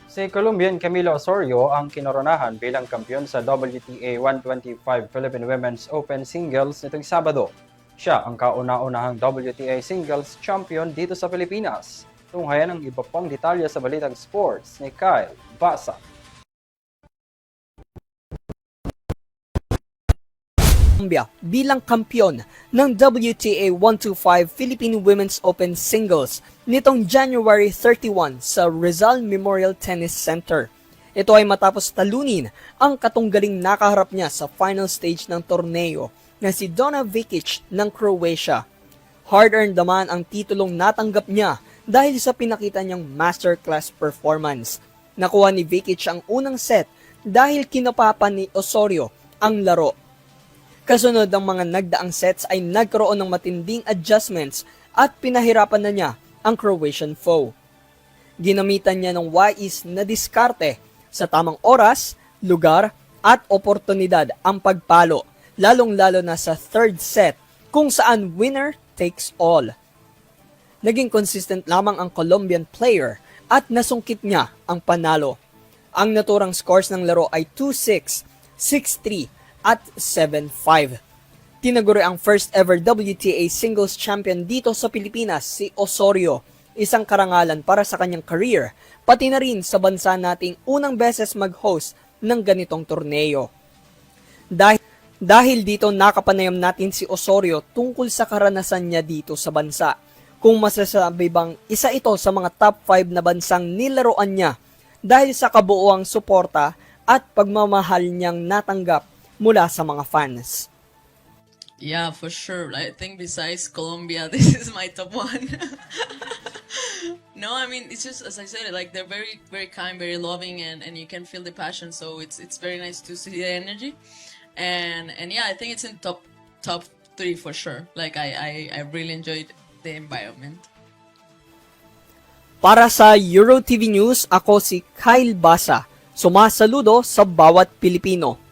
Si Colombian Camilo Osorio ang kinoronahan bilang kampiyon sa WTA 125 Philippine Women's Open Singles nitong Sabado. Siya ang kauna-unahang WTA Singles Champion dito sa Pilipinas. Tunghayan ang iba pang detalye sa Balitang Sports ni Kyle Basa. Colombia bilang kampiyon ng WTA 125 Philippine Women's Open Singles nitong January 31 sa Rizal Memorial Tennis Center. Ito ay matapos talunin ang katunggaling nakaharap niya sa final stage ng torneo na si Donna Vekic ng Croatia. Hard-earned naman ang titulong natanggap niya dahil sa pinakita niyang masterclass performance. Nakuha ni Vekic ang unang set dahil kinapapan ni Osorio ang laro. Kasunod ng mga nagdaang sets ay nagkaroon ng matinding adjustments at pinahirapan na niya ang Croatian foe. Ginamitan niya ng wais na diskarte sa tamang oras, lugar at oportunidad ang pagpalo, lalong-lalo na sa third set kung saan winner takes all. Naging consistent lamang ang Colombian player at nasungkit niya ang panalo. Ang naturang scores ng laro ay 2-6, 6-3, at 7-5. Tinaguri ang first ever WTA singles champion dito sa Pilipinas si Osorio, isang karangalan para sa kanyang career, pati na rin sa bansa nating unang beses mag-host ng ganitong torneo. Dahil dito nakapanayam natin si Osorio tungkol sa karanasan niya dito sa bansa. Kung masasabi bang isa ito sa mga top 5 na bansang nilaroan niya dahil sa kabuuang suporta at pagmamahal niyang natanggap mula sa mga fans. Yeah, for sure. I think besides Colombia, this is my top one. No, I mean, it's just, as I said, like they're very, very kind, very loving, and you can feel the passion. So it's very nice to see the energy. And yeah, I think it's in top 3 for sure. Like I really enjoyed the environment. Para sa EuroTV News, ako si Kyle Basa. Sumasaludo sa bawat Pilipino.